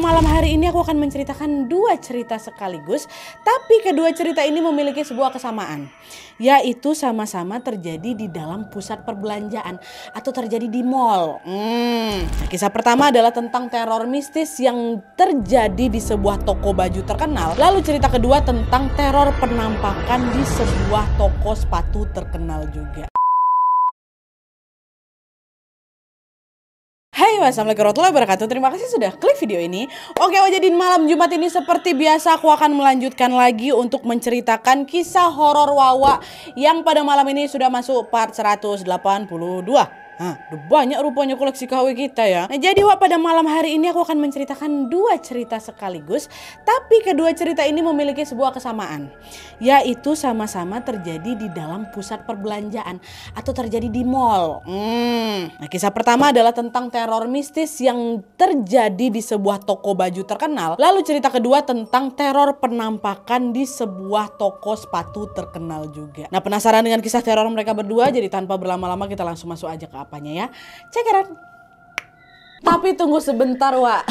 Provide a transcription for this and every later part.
Malam hari ini aku akan menceritakan dua cerita sekaligus, tapi kedua cerita ini memiliki sebuah kesamaan, yaitu sama-sama terjadi di dalam pusat perbelanjaan atau terjadi di mall. Kisah pertama adalah tentang teror mistis yang terjadi di sebuah toko baju terkenal. Lalu cerita kedua tentang teror penampakan di sebuah toko sepatu terkenal juga. Hai, wassalamualaikum warahmatullahi wabarakatuh. Terima kasih sudah klik video ini. Oke, jadi malam Jumat ini seperti biasa aku akan melanjutkan lagi untuk menceritakan kisah horor Wawa yang pada malam ini sudah masuk part 182. Udah banyak rupanya koleksi KW kita ya. Nah, jadi Wak, pada malam hari ini aku akan menceritakan dua cerita sekaligus, tapi kedua cerita ini memiliki sebuah kesamaan, yaitu sama-sama terjadi di dalam pusat perbelanjaan atau terjadi di mall. Nah, kisah pertama adalah tentang teror mistis yang terjadi di sebuah toko baju terkenal. Lalu cerita kedua tentang teror penampakan di sebuah toko sepatu terkenal juga. Nah, penasaran dengan kisah teror mereka berdua? Jadi tanpa berlama-lama kita langsung masuk aja ke apanya ya. Cekeran. Tapi tunggu sebentar, Wak.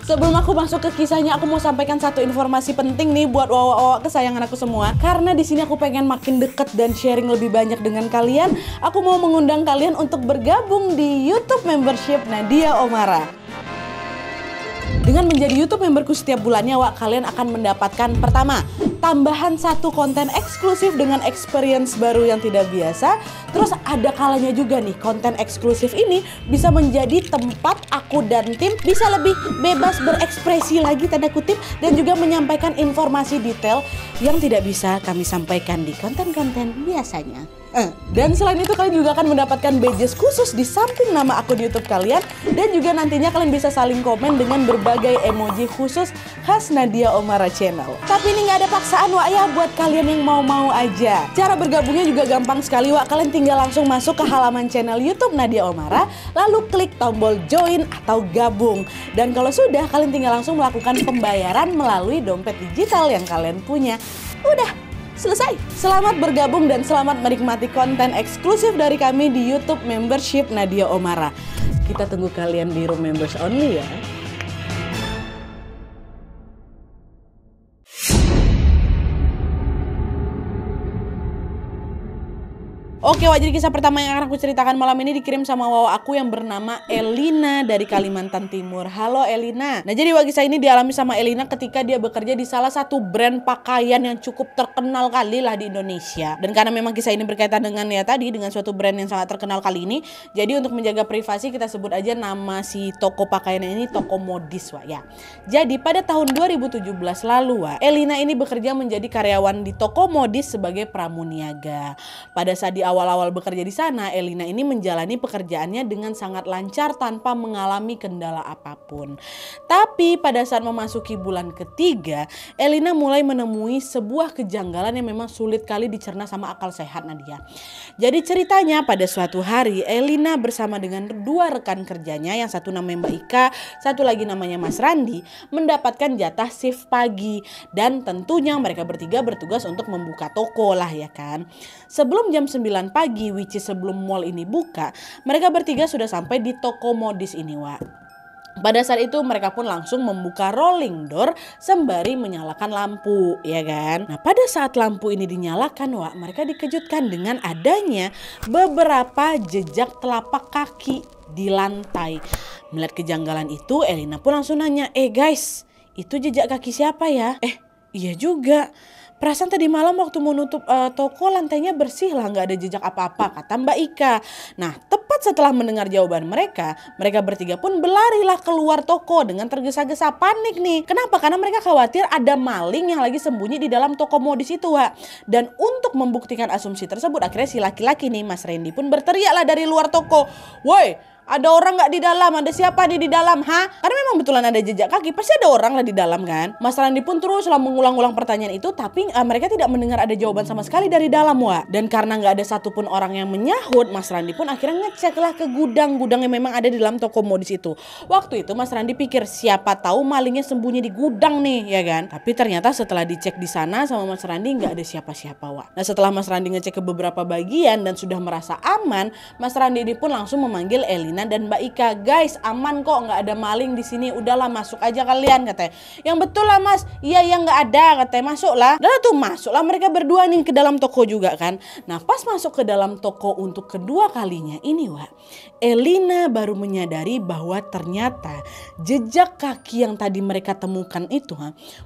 Sebelum aku masuk ke kisahnya, aku mau sampaikan satu informasi penting nih buat Wawa-wawa kesayangan aku semua. Karena di sini aku pengen makin deket dan sharing lebih banyak dengan kalian. Aku mau mengundang kalian untuk bergabung di YouTube membership Nadia Omara. Dengan menjadi YouTube memberku setiap bulannya, Wak, kalian akan mendapatkan pertama, tambahan satu konten eksklusif dengan experience baru yang tidak biasa. Terus ada kalanya juga nih, konten eksklusif ini bisa menjadi tempat aku dan tim bisa lebih bebas berekspresi lagi, tanda kutip, dan juga menyampaikan informasi detail yang tidak bisa kami sampaikan di konten-konten biasanya. Dan selain itu kalian juga akan mendapatkan badges khusus di samping nama akun YouTube kalian. Dan juga nantinya kalian bisa saling komen dengan berbagai emoji khusus khas Nadia Omara Channel. Tapi ini nggak ada paksaan, Wak, ya, buat kalian yang mau-mau aja. Cara bergabungnya juga gampang sekali, Wak. Kalian tinggal langsung masuk ke halaman channel YouTube Nadia Omara, lalu klik tombol join atau gabung. Dan kalau sudah, kalian tinggal langsung melakukan pembayaran melalui dompet digital yang kalian punya. Udah selesai. Selamat bergabung dan selamat menikmati konten eksklusif dari kami di YouTube membership Nadia Omara. Kita tunggu kalian di room members only ya. Oke, Wak, jadi kisah pertama yang akan aku ceritakan malam ini dikirim sama Wawa aku yang bernama Elina dari Kalimantan Timur. Halo Elina. Nah, jadi Wak, kisah ini dialami sama Elina ketika dia bekerja di salah satu brand pakaian yang cukup terkenal kali lah di Indonesia. Dan karena memang kisah ini berkaitan dengan dengan suatu brand yang sangat terkenal kali ini, jadi untuk menjaga privasi kita sebut aja nama si toko pakaian ini toko modis, Wak, ya. Jadi pada tahun 2017 lalu, Wak, Elina ini bekerja menjadi karyawan di toko modis sebagai pramuniaga. Pada saat di awal-awal bekerja di sana, Elina ini menjalani pekerjaannya dengan sangat lancar tanpa mengalami kendala apapun. Tapi pada saat memasuki bulan ketiga, Elina mulai menemui sebuah kejanggalan yang memang sulit kali dicerna sama akal sehat Nadia. Jadi ceritanya pada suatu hari Elina bersama dengan dua rekan kerjanya, yang satu namanya Mbak Ika, satu lagi namanya Mas Randi, mendapatkan jatah shift pagi. Dan tentunya mereka bertiga bertugas untuk membuka toko lah ya kan. Sebelum jam 9 pagi, which is sebelum mall ini buka, mereka bertiga sudah sampai di toko modis ini, Wak. Pada saat itu mereka pun langsung membuka rolling door sembari menyalakan lampu, ya kan. Nah, pada saat lampu ini dinyalakan, Wak, mereka dikejutkan dengan adanya beberapa jejak telapak kaki di lantai. Melihat kejanggalan itu, Elina pun langsung nanya, guys, itu jejak kaki siapa ya? Iya juga. Perasaan tadi malam waktu mau nutup toko lantainya bersih lah, nggak ada jejak apa-apa, kata Mbak Ika. Nah, tepat setelah mendengar jawaban mereka bertiga pun berlarilah keluar toko dengan tergesa-gesa, panik nih. Kenapa? Karena mereka khawatir ada maling yang lagi sembunyi di dalam toko modis itu, Wak. Dan untuk membuktikan asumsi tersebut, akhirnya si laki-laki nih, Mas Randy, pun berteriaklah dari luar toko, "Woi, ada orang nggak di dalam? Ada siapa nih di dalam? Karena memang betulan ada jejak kaki, pasti ada orang lah di dalam kan." Mas Randi pun teruslah mengulang-ulang pertanyaan itu, tapi mereka tidak mendengar ada jawaban sama sekali dari dalam, Wak. Dan karena nggak ada satupun orang yang menyahut, Mas Randi pun akhirnya ngeceklah ke gudang-gudang yang memang ada di dalam toko modis itu. Waktu itu Mas Randi pikir siapa tahu malingnya sembunyi di gudang nih, ya kan? Tapi ternyata setelah dicek di sana sama Mas Randi nggak ada siapa-siapa, Wak. Nah, setelah Mas Randi ngecek ke beberapa bagian dan sudah merasa aman, Mas Randi ini pun langsung memanggil Elina Elina dan Mbak Ika. Guys, aman kok, nggak ada maling di sini. Udahlah masuk aja kalian katanya. Yang betul lah Mas. Iya yang nggak ada katanya. Masuklah. Udah tuh masuklah mereka berdua nih ke dalam toko juga kan. Nah pas masuk ke dalam toko untuk kedua kalinya ini Wak, Elina baru menyadari bahwa ternyata jejak kaki yang tadi mereka temukan itu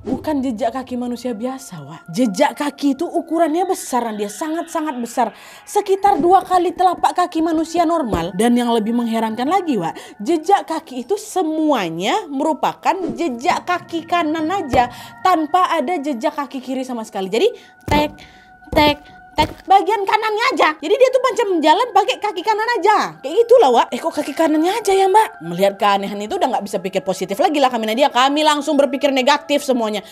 bukan jejak kaki manusia biasa Wak. Jejak kaki itu ukurannya besar, dia sangat-sangat besar. Sekitar 2 kali telapak kaki manusia normal. Dan yang lebih mengherankan lagi Wak, jejak kaki itu semuanya merupakan jejak kaki kanan aja, tanpa ada jejak kaki kiri sama sekali. Jadi tek bagian kanannya aja. Jadi dia tuh macam jalan pakai kaki kanan aja. Kayak gitulah Wak. Kok kaki kanannya aja ya Mbak? Melihat keanehan itu udah gak bisa pikir positif lagi lah kami Nadia. Kami langsung berpikir negatif semuanya.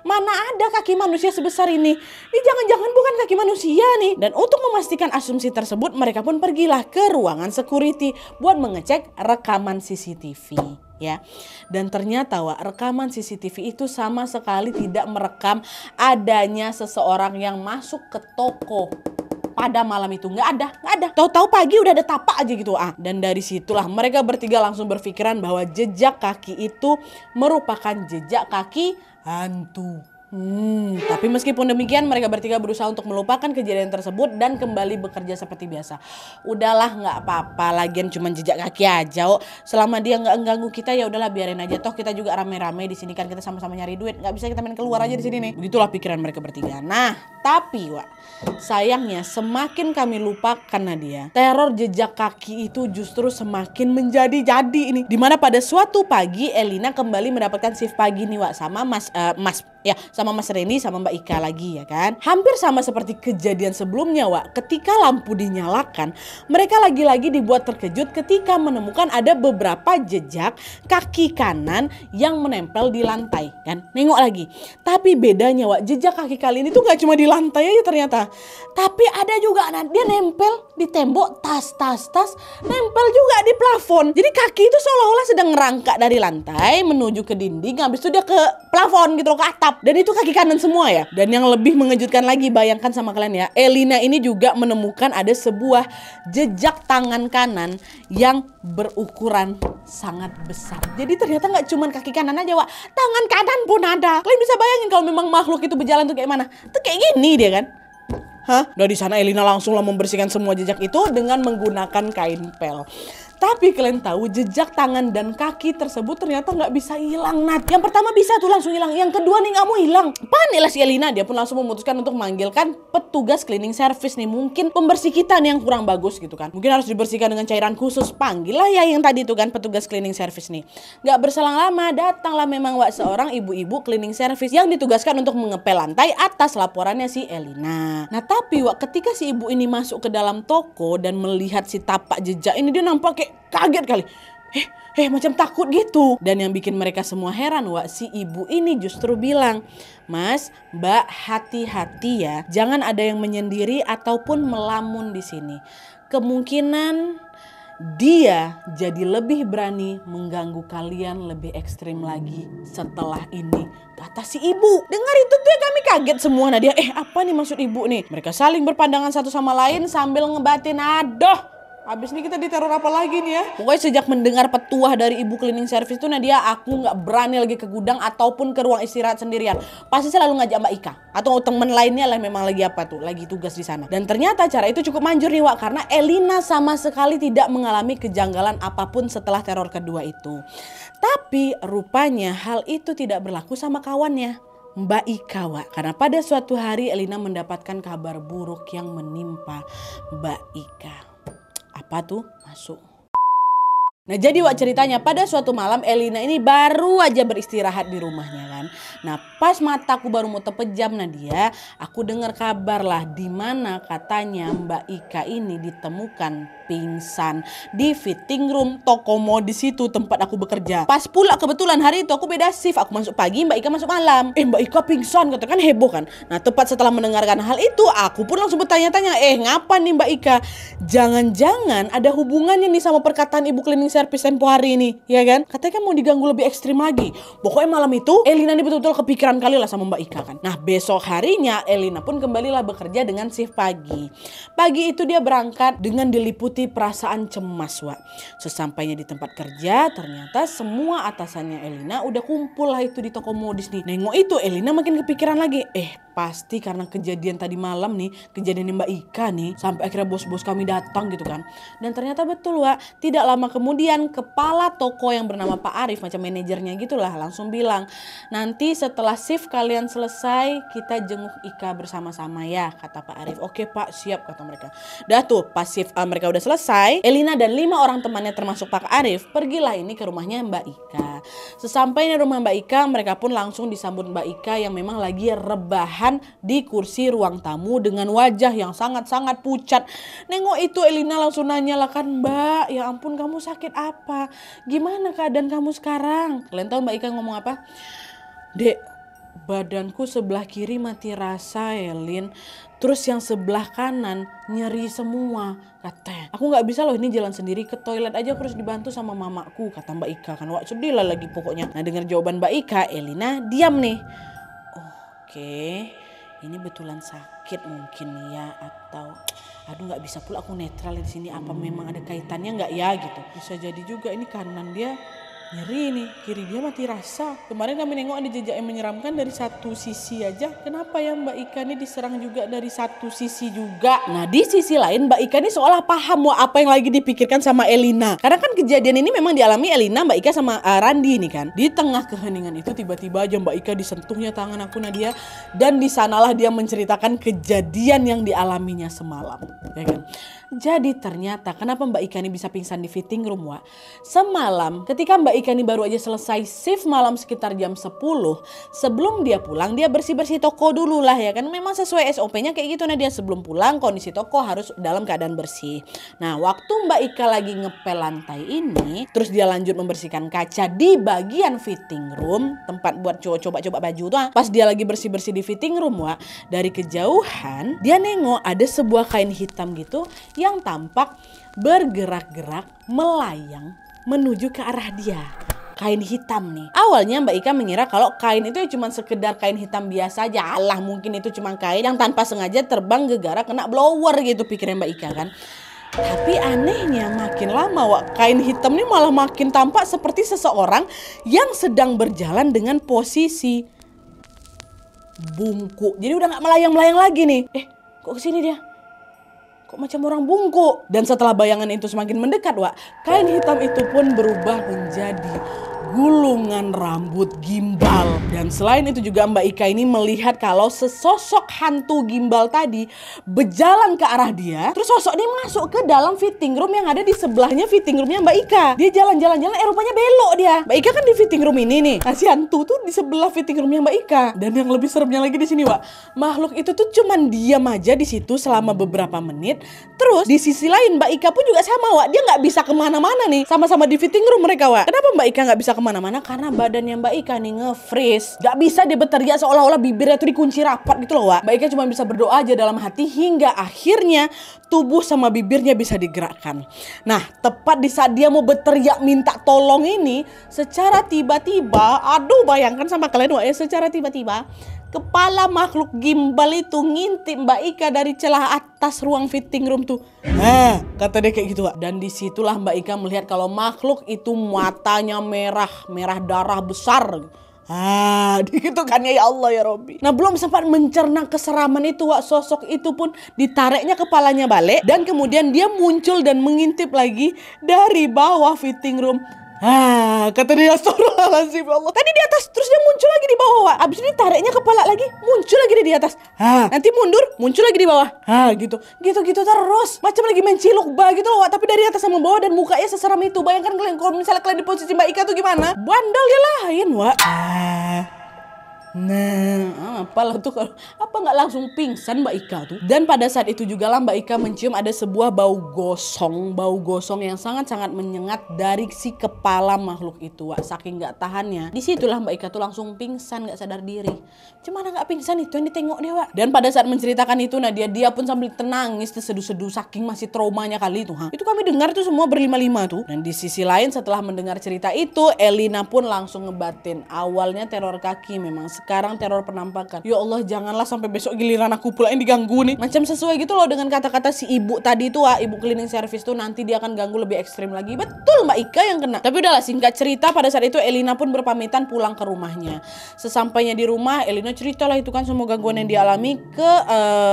Mana ada kaki manusia sebesar ini? Ini jangan-jangan bukan kaki manusia nih. Dan untuk memastikan asumsi tersebut, mereka pun pergilah ke ruangan security buat mengecek rekaman CCTV. Ya, dan ternyata Wak, rekaman CCTV itu sama sekali tidak merekam adanya seseorang yang masuk ke toko pada malam itu. Nggak ada. Tahu-tahu pagi udah ada tapak aja gitu. Dan dari situlah mereka bertiga langsung berpikiran bahwa jejak kaki itu merupakan jejak kaki hantu. Tapi meskipun demikian mereka bertiga berusaha untuk melupakan kejadian tersebut dan kembali bekerja seperti biasa. Udahlah nggak apa-apa, lagian cuma jejak kaki aja. Selama dia nggak ganggu kita ya udahlah biarin aja. Toh kita juga rame-rame di sini kan, kita sama-sama nyari duit. Nggak bisa kita main keluar aja di sini nih. Begitulah pikiran mereka bertiga. Nah tapi Wak, sayangnya semakin kami lupakan Nadia, teror jejak kaki itu justru semakin menjadi-jadi ini. Dimana pada suatu pagi Elina kembali mendapatkan shift pagi nih Wak, sama sama Mas Reni sama Mbak Ika lagi ya kan. Hampir sama seperti kejadian sebelumnya Wak, ketika lampu dinyalakan mereka lagi-lagi dibuat terkejut ketika menemukan ada beberapa jejak kaki kanan yang menempel di lantai kan. Nengok lagi, tapi bedanya Wak, jejak kaki kali ini tuh gak cuma di lantai aja ternyata, tapi ada juga dia nempel di tembok, tas, nempel juga di plafon. Jadi kaki itu seolah-olah sedang ngerangkak dari lantai menuju ke dinding, habis itu dia ke plafon gitu loh, ke atap. Dan itu kaki kanan semua ya. Dan yang lebih mengejutkan lagi, bayangkan sama kalian ya, Elina ini juga menemukan ada sebuah jejak tangan kanan yang berukuran sangat besar. Jadi ternyata nggak cuma kaki kanan aja Wak, tangan kanan pun ada. Kalian bisa bayangin kalau memang makhluk itu berjalan tuh kayak mana? Tuh kayak gini dia kan. Dari sana Elina langsung membersihkan semua jejak itu dengan menggunakan kain pel. Tapi kalian tahu jejak tangan dan kaki tersebut ternyata nggak bisa hilang Nat. Yang pertama bisa tuh langsung hilang, yang kedua nih nggak mau hilang. Panik lah si Elina, dia pun langsung memutuskan untuk manggilkan petugas cleaning service nih. Mungkin pembersih kita nih yang kurang bagus gitu kan, mungkin harus dibersihkan dengan cairan khusus. Panggil lah ya yang tadi tuh kan petugas cleaning service nih. Nggak berselang lama datanglah memang Wak seorang ibu-ibu cleaning service yang ditugaskan untuk mengepel lantai atas laporannya si Elina. Nah tapi Wak, ketika si ibu ini masuk ke dalam toko dan melihat si tapak jejak ini, dia nampak kayak kaget kali. Macam takut gitu. Dan yang bikin mereka semua heran Wak, si ibu ini justru bilang, Mas, Mbak, hati-hati ya, jangan ada yang menyendiri ataupun melamun di sini. Kemungkinan dia jadi lebih berani mengganggu kalian lebih ekstrim lagi setelah ini, kata si ibu. Dengar itu tuh kami kaget semua Nadia. Apa nih maksud ibu nih? Mereka saling berpandangan satu sama lain sambil ngebatin, aduh, habis ini kita diteror apa lagi nih ya. Pokoknya sejak mendengar petuah dari ibu cleaning service tuh Nadia, aku gak berani lagi ke gudang ataupun ke ruang istirahat sendirian. Pasti selalu ngajak Mbak Ika atau temen lainnya lah, memang lagi lagi tugas di sana. Dan ternyata cara itu cukup manjur nih Wak, karena Elina sama sekali tidak mengalami kejanggalan apapun setelah teror kedua itu. Tapi rupanya hal itu tidak berlaku sama kawannya, Mbak Ika Wak. Karena pada suatu hari Elina mendapatkan kabar buruk yang menimpa Mbak Ika. Apa tuh? Masuk. Nah jadi Wak ceritanya, pada suatu malam Elina ini baru aja beristirahat di rumahnya kan. Nah pas mataku baru mau terpejam Nadia, aku dengar kabar lah di mana katanya Mbak Ika ini ditemukan pingsan di fitting room toko mode di situ tempat aku bekerja. Pas pula kebetulan hari itu aku beda shift, aku masuk pagi, Mbak Ika masuk malam. Mbak Ika pingsan, kata kan heboh kan. Nah tepat setelah mendengarkan hal itu, aku pun langsung bertanya-tanya, ngapa nih Mbak Ika? Jangan-jangan ada hubungannya nih sama perkataan ibu cleaning servis tempo hari ini, ya kan? Katanya kan mau diganggu lebih ekstrim lagi. Pokoknya malam itu Elina ini betul-betul kepikiran kali lah sama Mbak Ika kan. Nah besok harinya Elina pun kembalilah bekerja dengan shift pagi. Pagi itu dia berangkat dengan diliputi perasaan cemas, Wak. Sesampainya di tempat kerja, ternyata semua atasannya Elina udah kumpul lah itu di toko modis nih. Nengok itu Elina makin kepikiran lagi. Pasti karena kejadian tadi malam nih, kejadian Mbak Ika nih, sampai akhirnya bos-bos kami datang gitu kan. Dan ternyata betul, Wak. Tidak lama kemudian kepala toko yang bernama Pak Arif, macam manajernya gitulah, langsung bilang, nanti setelah shift kalian selesai kita jenguk Ika bersama-sama ya, kata Pak Arif. Oke Pak, siap, kata mereka. Dah tuh pas shift mereka udah selesai, Elina dan 5 orang temannya termasuk Pak Arif pergilah ini ke rumahnya Mbak Ika. Sesampainya di rumah Mbak Ika, mereka pun langsung disambut Mbak Ika yang memang lagi rebahan di kursi ruang tamu dengan wajah yang sangat-sangat pucat. Nengok itu Elina langsung nanya lah kan, Mbak, ya ampun kamu sakit apa? Gimana keadaan kamu sekarang? Kalian tahu Mbak Ika ngomong apa? Dek, badanku sebelah kiri mati rasa Elin. Terus yang sebelah kanan nyeri semua, katanya. Aku gak bisa loh ini jalan sendiri, ke toilet aja aku harus dibantu sama mamaku, kata Mbak Ika kan. Wah sedih lah lagi pokoknya. Nah dengar jawaban Mbak Ika, Elina diam nih. Oke, ini betulan sakit mungkin ya, atau aduh nggak bisa pula aku netral di sini, apa memang ada kaitannya nggak ya gitu. Bisa jadi juga ini kanan dia nyeri nih, kiri dia mati rasa. Kemarin kami nengok ada jejak yang menyeramkan dari satu sisi aja. Kenapa ya Mbak Ika ini diserang juga dari satu sisi juga? Nah di sisi lain Mbak Ika ini seolah paham apa yang lagi dipikirkan sama Elina. Karena kan kejadian ini memang dialami Elina, Mbak Ika sama Randi nih kan. Di tengah keheningan itu tiba-tiba aja Mbak Ika disentuhnya tangan aku Nadia. Dan disanalah dia menceritakan kejadian yang dialaminya semalam. Ya kan? Jadi ternyata kenapa Mbak Ika ini bisa pingsan di fitting room, Wak? Semalam ketika Mbak Ika ini baru aja selesai shift malam sekitar jam 10. Sebelum dia pulang dia bersih-bersih toko dulu lah ya kan. Memang sesuai SOP-nya kayak gitu. Nah dia sebelum pulang kondisi toko harus dalam keadaan bersih. Nah waktu Mbak Ika lagi ngepel lantai ini, terus dia lanjut membersihkan kaca di bagian fitting room, tempat buat coba-coba baju tuh. Pas dia lagi bersih-bersih di fitting room, Wak, dari kejauhan dia nengok ada sebuah kain hitam gitu yang tampak bergerak-gerak melayang menuju ke arah dia. Kain hitam nih. Awalnya Mbak Ika mengira kalau kain itu cuma sekedar kain hitam biasa aja. Alah mungkin itu cuma kain yang tanpa sengaja terbang gegara kena blower gitu, pikirnya Mbak Ika kan. Tapi anehnya makin lama, Wak, kain hitam ini malah makin tampak seperti seseorang yang sedang berjalan dengan posisi bungkuk. Jadi udah gak melayang-melayang lagi nih. Kok kesini dia? Kok macam orang bungkuk? Dan setelah bayangan itu semakin mendekat, Wak, kain hitam itu pun berubah menjadi gulungan rambut gimbal. Dan selain itu juga Mbak Ika ini melihat kalau sesosok hantu gimbal tadi berjalan ke arah dia. Terus sosok ini masuk ke dalam fitting room yang ada di sebelahnya fitting roomnya Mbak Ika. Dia jalan-jalan-jalan, rupanya belok dia. Mbak Ika kan di fitting room ini nih. Nah si hantu tuh di sebelah fitting roomnya Mbak Ika. Dan yang lebih seremnya lagi di sini, Wak, makhluk itu tuh cuman diam aja di situ selama beberapa menit. Terus di sisi lain Mbak Ika pun juga sama, Wak, dia nggak bisa kemana-mana nih. Sama-sama di fitting room mereka, Wak. Kenapa Mbak Ika nggak bisa kemana-mana? Karena badannya Mbak Ika nih nge-freeze. Gak bisa dia berteriak, seolah-olah bibirnya tuh dikunci rapat gitu loh, Wak. Mbak Ika cuma bisa berdoa aja dalam hati hingga akhirnya tubuh sama bibirnya bisa digerakkan. Nah tepat di saat dia mau berteriak minta tolong ini, secara tiba-tiba, aduh bayangkan sama kalian, Wak, ya, secara tiba-tiba kepala makhluk gimbal itu ngintip Mbak Ika dari celah atas ruang fitting room tuh. Kata dia kayak gitu, Wak. Dan disitulah Mbak Ika melihat kalau makhluk itu matanya merah darah besar. Gitu kan ya Allah ya Robbi. Nah belum sempat mencerna keseraman itu, Wak, sosok itu pun ditariknya kepalanya balik. Dan kemudian dia muncul dan mengintip lagi dari bawah fitting room. Kata dia, astagfirullahaladzim ya Allah. Tadi di atas, terus dia muncul lagi di bawah, Wak. Abis ini tariknya kepala lagi, muncul lagi di atas. Nanti mundur, muncul lagi di bawah. Gitu terus. Macam lagi main ciluk bah gitu loh, Wak. Tapi dari atas sama bawah dan mukanya seseram itu. Bayangkan kalian kalau misalnya kalian di posisi Mbak Ika tuh gimana? Bandel dia lain, Wak. Apalah tuh kalau apa nggak langsung pingsan Mbak Ika tuh. Dan pada saat itu juga lah Mbak Ika mencium ada sebuah bau gosong yang sangat-sangat menyengat dari si kepala makhluk itu. Wak. Saking nggak tahannya, disitulah Mbak Ika tuh langsung pingsan, nggak sadar diri. Cuman nggak pingsan itu yang ditengok dia Wak. Dan pada saat menceritakan itu dia pun sambil tenangis terseduh-seduh saking masih traumanya kali itu. Itu kami dengar tuh semua berlima-lima tuh. Dan di sisi lain setelah mendengar cerita itu, Elina pun langsung ngebatin. Awalnya teror kaki, memang sekarang teror penampakan. Ya Allah, janganlah sampai besok giliran aku pula yang diganggu nih. Macam sesuai gitu loh dengan kata-kata si ibu tadi tuh, ibu cleaning service tuh, nanti dia akan ganggu lebih ekstrim lagi. Betul Mbak Ika yang kena. Tapi udahlah, singkat cerita pada saat itu Elina pun berpamitan pulang ke rumahnya. Sesampainya di rumah, Elina ceritalah itu kan semua gangguan yang dialami ke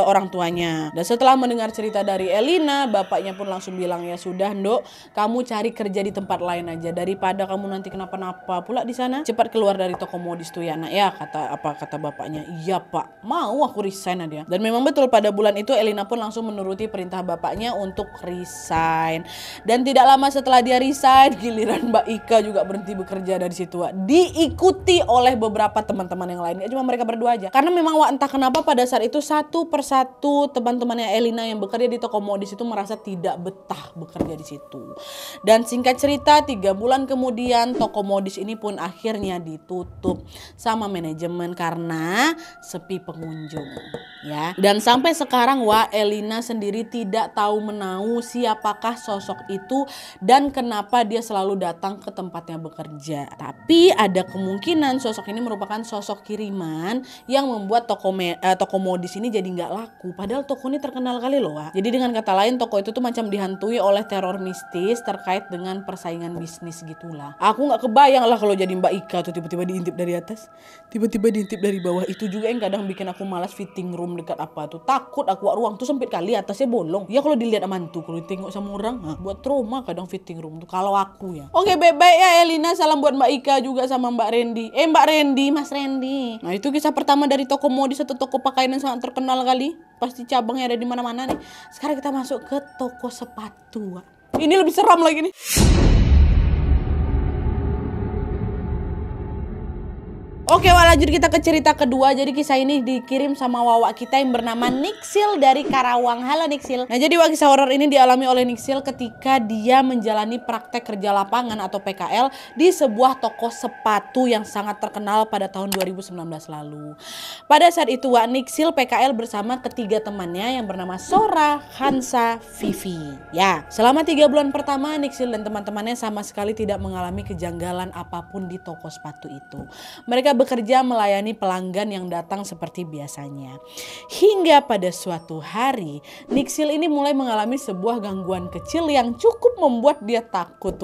orang tuanya. Dan setelah mendengar cerita dari Elina, bapaknya pun langsung bilang, ya sudah Ndok, kamu cari kerja di tempat lain aja daripada kamu nanti kenapa-napa pula di sana. Cepat keluar dari toko modis tuh ya nak ya, kata bapaknya. Iya Pak, mau aku resign dia. Dan memang betul pada bulan itu Elina pun langsung menuruti perintah bapaknya untuk resign. Dan tidak lama setelah dia resign, giliran Mbak Ika juga berhenti bekerja dari situ. Diikuti oleh beberapa teman-teman yang lain, gak cuma mereka berdua aja. Karena memang entah kenapa pada saat itu satu persatu teman-temannya Elina yang bekerja di toko modis itu merasa tidak betah bekerja di situ. Dan singkat cerita 3 bulan kemudian toko modis ini pun akhirnya ditutup sama manajemen karena sepi pengunjung ya. Dan sampai sekarang Elina sendiri tidak tahu menahu siapakah sosok itu dan kenapa dia selalu datang ke tempatnya bekerja. Tapi ada kemungkinan sosok ini merupakan sosok kiriman yang membuat toko modis ini jadi nggak laku. Padahal toko ini terkenal kali loh Jadi dengan kata lain toko itu tuh macam dihantui oleh teror mistis terkait dengan persaingan bisnis gitulah. Aku nggak kebayang lah kalau jadi Mbak Ika tuh tiba-tiba diintip dari atas, tiba-tiba diintip dari bawah. Itu juga yang kadang bikin aku malas fitting room dekat apa tuh. Takut aku, ruang tuh sempit kali, atasnya bolong. Ya kalau dilihat mantu, kalau ditengok sama orang, buat trauma kadang fitting room tuh kalau aku ya. Oke, baik ya Elina, salam buat Mbak Ika juga sama Mbak Randy. Mbak Randy, Mas Randy. Nah, itu kisah pertama dari toko modis atau toko pakaian yang sangat terkenal kali. Pasti cabangnya ada di mana-mana nih. Sekarang kita masuk ke toko sepatu. Ini lebih seram lagi nih. Oke, lanjut kita ke cerita kedua. Jadi kisah ini dikirim sama Wawa kita yang bernama Niksil dari Karawang. Halo Niksil. Nah, jadi kisah horor ini dialami oleh Niksil ketika dia menjalani praktek kerja lapangan atau PKL di sebuah toko sepatu yang sangat terkenal pada tahun 2019 lalu. Pada saat itu Niksil PKL bersama ketiga temannya yang bernama Sora, Hansa, Vivi. Ya, selama 3 bulan pertama Niksil dan teman-temannya sama sekali tidak mengalami kejanggalan apapun di toko sepatu itu. Mereka bekerja melayani pelanggan yang datang seperti biasanya. Hingga pada suatu hari, Niksil ini mulai mengalami sebuah gangguan kecil yang cukup membuat dia takut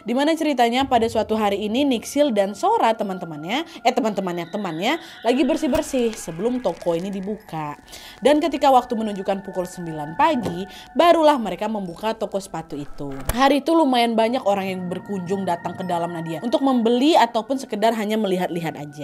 Dimana ceritanya pada suatu hari ini Niksil dan Sora temannya lagi bersih-bersih sebelum toko ini dibuka. Dan ketika waktu menunjukkan pukul 9 pagi, barulah mereka membuka toko sepatu itu. Hari itu lumayan banyak orang yang berkunjung datang ke dalam Nadia untuk membeli ataupun sekedar hanya melihat-lihat aja.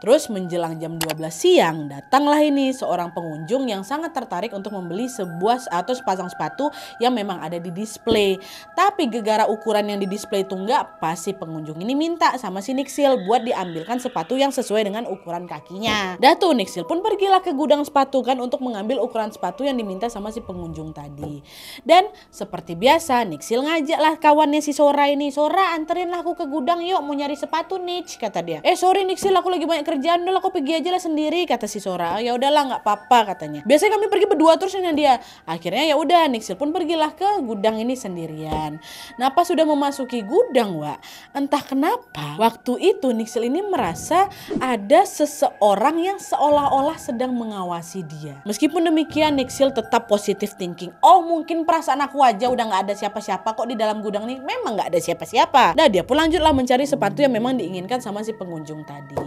Terus menjelang jam 12 siang datanglah ini seorang pengunjung yang sangat tertarik untuk membeli sepasang sepatu yang memang ada di display. Tapi gegara ukuran yang di display itu enggak pas, si pengunjung ini minta sama si Niksil buat diambilkan sepatu yang sesuai dengan ukuran kakinya. Dah tuh Niksil pun pergilah ke gudang sepatu kan untuk mengambil ukuran sepatu yang diminta sama si pengunjung tadi. Dan seperti biasa Niksil ngajaklah kawannya si Sora ini. Sora, anterin aku ke gudang yuk, mau nyari sepatu Nich, kata dia. Sorry Niksil, aku lagi banyak kerjaan, udah aku pergi aja lah sendiri, kata si Sora. Ya udahlah nggak apa-apa katanya. Biasanya kami pergi berdua terus dengan dia. Akhirnya ya udah Niksil pun pergilah ke gudang ini sendirian. Nah pas sudah memasuki gudang entah kenapa waktu itu Niksil ini merasa ada seseorang yang seolah-olah sedang mengawasi dia. Meskipun demikian Niksil tetap positive thinking. Oh mungkin perasaan aku aja, udah nggak ada siapa-siapa kok di dalam gudang ini. Memang nggak ada siapa-siapa. Nah dia pun lanjutlah mencari sepatu yang memang diinginkan sama si pengunjung tadi.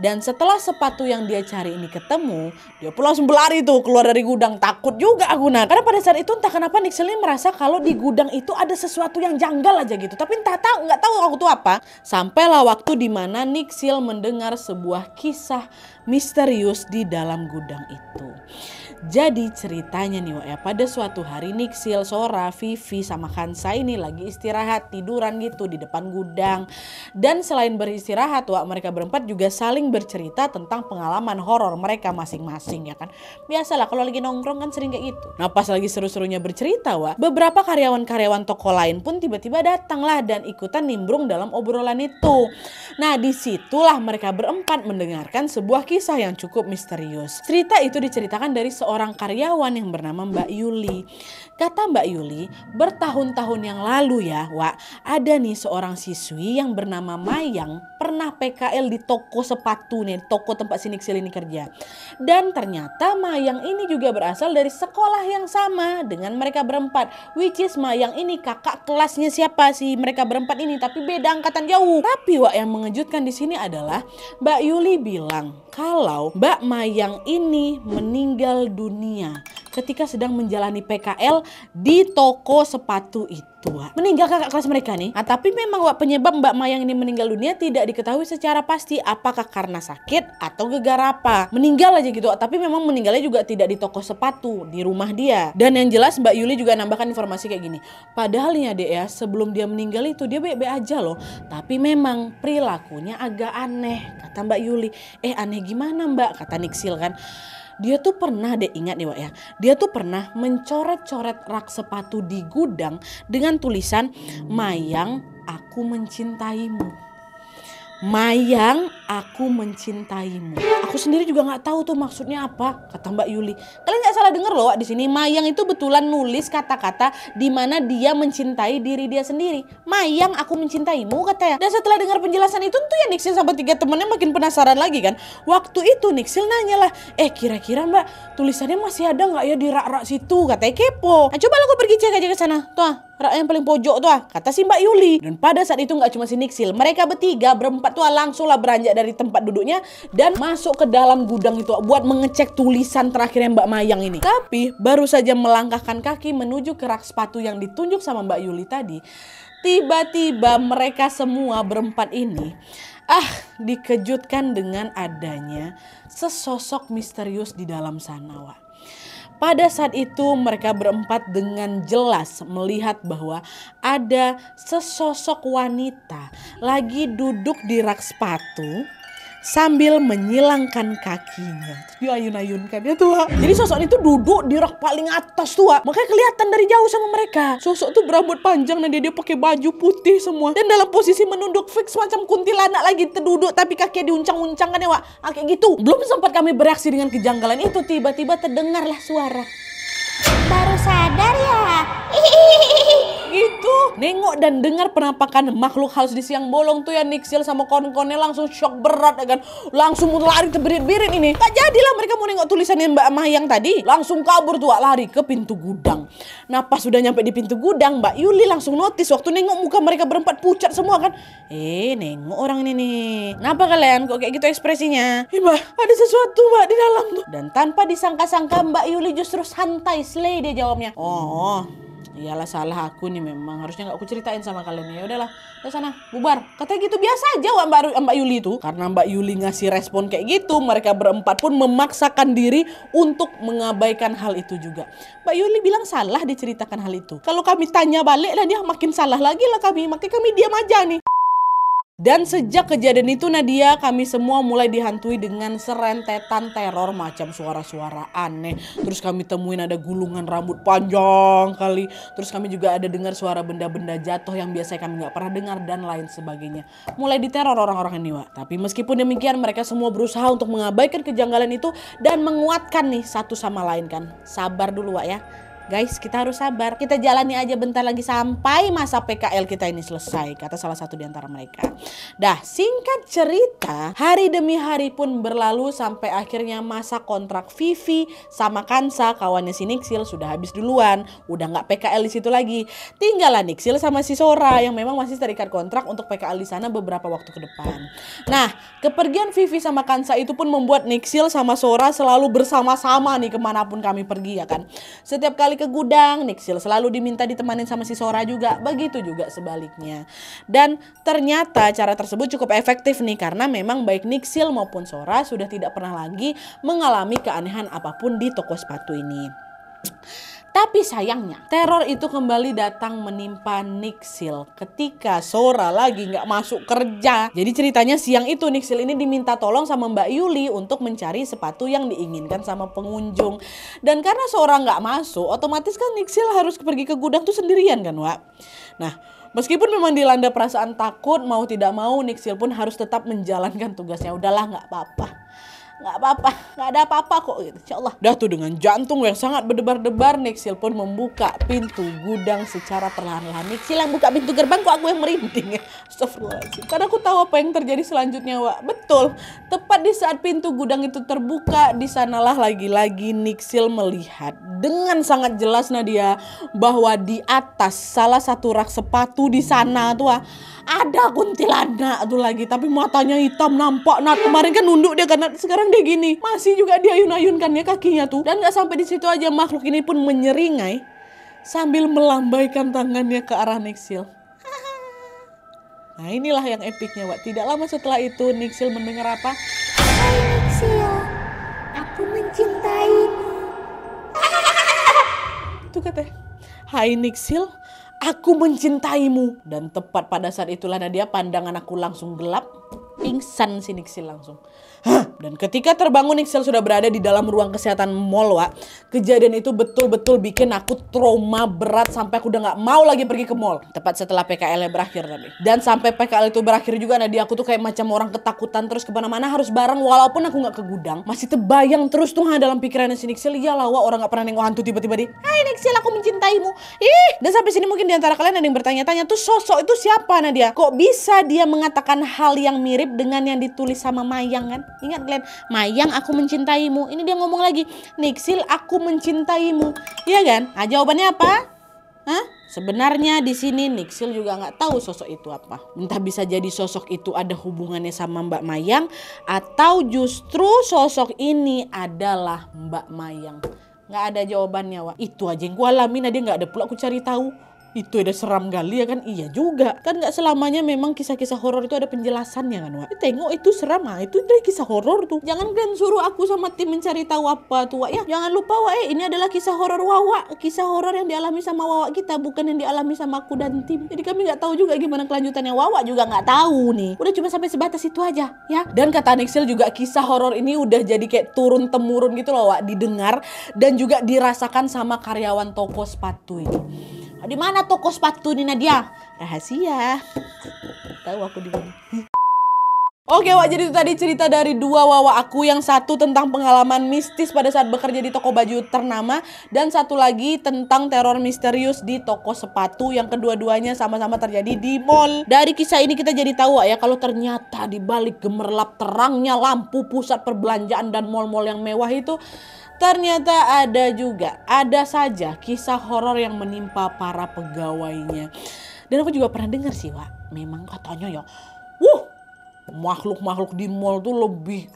Dan setelah sepatu yang dia cari ini ketemu, dia pun langsung berlari tuh keluar dari gudang. Takut juga aku karena pada saat itu entah kenapa Niksil ini merasa kalau di gudang itu ada sesuatu yang janggal aja gitu. Tapi nggak tahu aku tuh apa. Sampailah waktu dimana Niksil mendengar sebuah kisah misterius di dalam gudang itu. Jadi ceritanya nih Wak ya, pada suatu hari Niksil, Sora, Vivi sama Kansa ini lagi istirahat tiduran gitu di depan gudang. Dan selain beristirahat Wak, mereka berempat juga saling bercerita tentang pengalaman horor mereka masing-masing ya kan. Biasalah kalau lagi nongkrong kan sering kayak gitu. Nah pas lagi seru-serunya bercerita Wak, beberapa karyawan-karyawan toko lain pun tiba-tiba datanglah dan ikutan nimbrung dalam obrolan itu. Nah disitulah mereka berempat mendengarkan sebuah kisah yang cukup misterius. Cerita itu diceritakan dari seorang karyawan yang bernama Mbak Yuli. Kata Mbak Yuli, bertahun-tahun yang lalu ya Wak, ada nih seorang siswi yang bernama Mayang pernah PKL di toko sepatu nih, toko tempat si Niksil ini kerja. Dan ternyata Mayang ini juga berasal dari sekolah yang sama dengan mereka berempat. Which is Mayang ini kakak kelasnya siapa sih mereka berempat ini, tapi beda angkatan jauh. Tapi Wak yang mengejutkan di sini adalah Mbak Yuli bilang kalau Mbak Mayang ini meninggal dunia ketika sedang menjalani PKL di toko sepatu itu. Meninggal kakak kelas mereka nih. Nah, tapi memang Wak penyebab Mbak Mayang ini meninggal dunia tidak diketahui secara pasti apakah karena sakit atau gegar apa. Meninggal aja gitu, tapi memang meninggalnya juga tidak di toko sepatu, di rumah dia. Dan yang jelas Mbak Yuli juga nambahkan informasi kayak gini. Padahal ya Dek ya, sebelum dia meninggal itu dia baik-baik aja loh. Tapi memang perilakunya agak aneh, kata Mbak Yuli. Aneh gimana Mbak? Kata Niksil kan. Dia tuh pernah deh, ingat nih Wak ya, dia tuh pernah mencoret-coret rak sepatu di gudang dengan tulisan Mayang aku mencintaimu. Mayang aku mencintaimu. Aku sendiri juga nggak tahu tuh maksudnya apa, kata Mbak Yuli. Kalian nggak salah dengar loh Wak, di sini Mayang itu betulan nulis kata-kata di mana dia mencintai diri dia sendiri. Mayang aku mencintaimu katanya. Dan setelah dengar penjelasan itu tuh ya Niksil sama 3 temannya makin penasaran lagi kan. Waktu itu Niksil nanya lah, kira-kira Mbak tulisannya masih ada nggak ya di rak-rak situ, katanya kepo. Nah, coba lo pergi cek aja ke sana. Tuh rak yang paling pojok tuh kata si Mbak Yuli. Dan pada saat itu nggak cuma si Niksil, mereka bertiga berempat tuh langsung lah beranjak dari tempat duduknya dan masuk ke dalam gudang itu buat mengecek tulisan terakhirnya Mbak Mayang ini. Tapi baru saja melangkahkan kaki menuju ke rak sepatu yang ditunjuk sama Mbak Yuli tadi, tiba-tiba mereka semua berempat ini dikejutkan dengan adanya sesosok misterius di dalam sana Wak. Pada saat itu mereka berempat dengan jelas melihat bahwa ada sesosok wanita lagi duduk di rak sepatu sambil menyilangkan kakinya. Dia ayun-ayunkan ya tuh Wak. Jadi sosok itu duduk di rak paling atas tuh Wak. Makanya kelihatan dari jauh sama mereka. Sosok tuh berambut panjang dan dia pakai baju putih semua. Dan dalam posisi menunduk fix macam kuntilanak lagi terduduk tapi kakinya diuncang-uncangkan ya Wak. Kayak gitu. Belum sempat kami bereaksi dengan kejanggalan itu, tiba-tiba terdengarlah suara. Baru sadar ya? Gitu. Nengok dan dengar penampakan makhluk halus di siang bolong tuh ya Niksil sama kawan-kawannya langsung shock berat ya kan. Langsung lari terbirit-birit ini. Gak jadilah mereka mau nengok tulisannya Mbak Mayang tadi. Langsung kabur tuh lari ke pintu gudang. Nah pas sudah nyampe di pintu gudang Mbak Yuli langsung notice waktu nengok muka mereka berempat pucat semua kan. Nengok orang ini nih. Kenapa kalian kok kayak gitu ekspresinya? Mbak ada sesuatu Mbak di dalam tuh. Dan tanpa disangka-sangka Mbak Yuli justru santai slay dia jawabnya. Iyalah salah aku nih memang, harusnya gak aku ceritain sama kalian. Ya udahlah, ke sana bubar. Katanya gitu biasa aja Mbak Yuli itu. Karena Mbak Yuli ngasih respon kayak gitu, mereka berempat pun memaksakan diri untuk mengabaikan hal itu juga. Mbak Yuli bilang salah diceritakan hal itu. Kalau kami tanya balik lah dia makin salah lagi lah kami. Makanya kami diam aja nih. Dan sejak kejadian itu Nadia, kami semua mulai dihantui dengan serentetan teror macam suara-suara aneh. Terus kami temuin ada gulungan rambut panjang kali. Terus kami juga ada dengar suara benda-benda jatuh yang biasanya kami nggak pernah dengar dan lain sebagainya. Mulai diteror orang-orang ini Wak. Tapi meskipun demikian mereka semua berusaha untuk mengabaikan kejanggalan itu dan menguatkan nih satu sama lain kan. Sabar dulu Wak ya. Guys, kita harus sabar. Kita jalani aja bentar lagi sampai masa PKL kita ini selesai, kata salah satu di antara mereka. Dah, singkat cerita, hari demi hari pun berlalu sampai akhirnya masa kontrak Vivi sama Kansa, kawannya si Niksil, sudah habis duluan. Udah nggak PKL di situ lagi. Tinggallah Niksil sama si Sora yang memang masih terikat kontrak untuk PKL di sana beberapa waktu ke depan. Nah, kepergian Vivi sama Kansa itu pun membuat Niksil sama Sora selalu bersama-sama nih kemanapun kami pergi ya kan. Setiap kali balik ke gudang, Nixil selalu diminta ditemanin sama si Sora juga. Begitu juga sebaliknya. Dan ternyata cara tersebut cukup efektif nih, karena memang baik Nixil maupun Sora sudah tidak pernah lagi mengalami keanehan apapun di toko sepatu ini. Tapi sayangnya teror itu kembali datang menimpa Nixil ketika Sora lagi nggak masuk kerja. Jadi ceritanya siang itu Nixil ini diminta tolong sama Mbak Yuli untuk mencari sepatu yang diinginkan sama pengunjung. Dan karena Sora nggak masuk, otomatis kan Nixil harus pergi ke gudang tuh sendirian kan, Wak. Nah, meskipun memang dilanda perasaan takut, mau tidak mau Nixil pun harus tetap menjalankan tugasnya. Udahlah, nggak apa-apa. Nggak apa-apa, nggak ada apa-apa kok gitu. Insyaallah. Dah tuh dengan jantung yang sangat berdebar-debar, Nixil pun membuka pintu gudang secara perlahan-lahan. Nixil yang buka pintu gerbang, kok aku yang merinding ya. Astagfirullahaladzim. Karena aku tahu apa yang terjadi selanjutnya, Wak. Betul. Tepat di saat pintu gudang itu terbuka, di sanalah lagi-lagi Nixil melihat dengan sangat jelas Nadia bahwa di atas salah satu rak sepatu di sana tuh ada kuntilanak tuh lagi, tapi matanya hitam nampak. Nah, kemarin kan nunduk dia karena sekarang dia gini. Masih juga dia ayun-ayunkan ya kakinya tuh. Dan gak sampai di situ aja, makhluk ini pun menyeringai sambil melambaikan tangannya ke arah Nixil. Nah, inilah yang epiknya, Wak. Tidak lama setelah itu Nixil mendengar apa? Hai Nixil, aku mencintaimu. Itu katanya. Hai Nixil, aku mencintaimu. Dan tepat pada saat itulah Nadia, pandangan aku langsung gelap. Pingsan si Nixil langsung. Dan ketika terbangun, Nixil sudah berada di dalam ruang kesehatan mall, Wak. Kejadian itu betul-betul bikin aku trauma berat sampai aku udah gak mau lagi pergi ke mall. Tepat setelah PKL berakhir tadi. Dan sampai PKL itu berakhir juga, Nadia, aku tuh kayak macam orang ketakutan terus kemana-mana harus bareng. Walaupun aku gak ke gudang, masih terbayang terus tuh dalam pikirannya si Nixil. Iyalah, Wak, orang gak pernah nengok hantu tiba-tiba di, hai Nixil, aku mencintaimu. Dan sampai sini mungkin diantara kalian ada yang bertanya-tanya, tuh sosok itu siapa, Nadia? Kok bisa dia mengatakan hal yang mirip dengan yang ditulis sama Mayang kan? Ingat kalian, Mayang, aku mencintaimu. Ini dia ngomong lagi, Nixil, aku mencintaimu. Iya kan? Nah, jawabannya apa? Hah? Sebenarnya di sini Nixil juga nggak tahu sosok itu apa. Entah bisa jadi sosok itu ada hubungannya sama Mbak Mayang, atau justru sosok ini adalah Mbak Mayang. Nggak ada jawabannya, Wak. Itu aja yang gue alamin, dia nggak ada pula aku cari tahu. Itu ada seram kali ya kan? Iya juga. Kan gak selamanya memang kisah-kisah horor itu ada penjelasannya kan, Wak. Tengok itu seram, itu dari kisah horor tuh. Jangan kalian suruh aku sama tim mencari tahu apa tuh, Wak, ya. Jangan lupa, Wak, ini adalah kisah horor Wawa. Kisah horor yang dialami sama Wawa kita, bukan yang dialami sama aku dan tim. Jadi kami gak tahu juga gimana kelanjutannya. Wawa juga gak tahu nih. Udah cuma sampai sebatas itu aja, ya. Dan kata Nixil juga kisah horor ini udah jadi kayak turun-temurun gitu loh, Wak. Didengar dan juga dirasakan sama karyawan toko sepatu ini. Di mana toko sepatu nih, Nadia? Rahasia. Tahu aku di mana. Oke, Wak, jadi itu tadi cerita dari dua Wawa aku. Yang satu tentang pengalaman mistis pada saat bekerja di toko baju ternama, dan satu lagi tentang teror misterius di toko sepatu yang kedua-duanya sama-sama terjadi di mall. Dari kisah ini kita jadi tahu, Wak, ya, kalau ternyata di balik gemerlap terangnya lampu pusat perbelanjaan dan mall-mall yang mewah itu, ternyata ada saja kisah horor yang menimpa para pegawainya. Dan aku juga pernah dengar sih, Wak, memang katanya ya, makhluk-makhluk di mall tuh lebih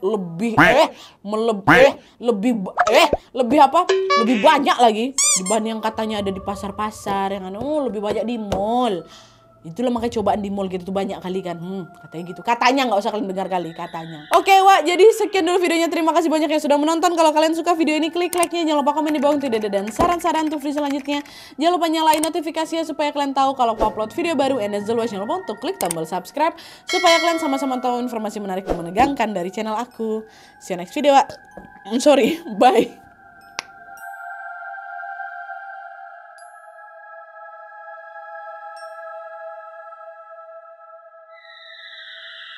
banyak lagi dibanding yang katanya ada di pasar-pasar, yang lebih banyak di mall. Itulah makanya cobaan di mall gitu tuh banyak kali kan. Katanya gitu. Katanya, nggak usah kalian dengar kali, katanya. Oke, Wak, jadi sekian dulu videonya. Terima kasih banyak yang sudah menonton. Kalau kalian suka video ini, klik like-nya. Jangan lupa komen di bawah untuk ide dan saran-saran untuk video selanjutnya. Jangan lupa nyalain notifikasinya supaya kalian tahu kalau aku upload video baru. And as always, jangan lupa untuk klik tombol subscribe supaya kalian sama-sama tahu informasi menarik dan menegangkan dari channel aku. See you next video, Wak. Sorry, bye.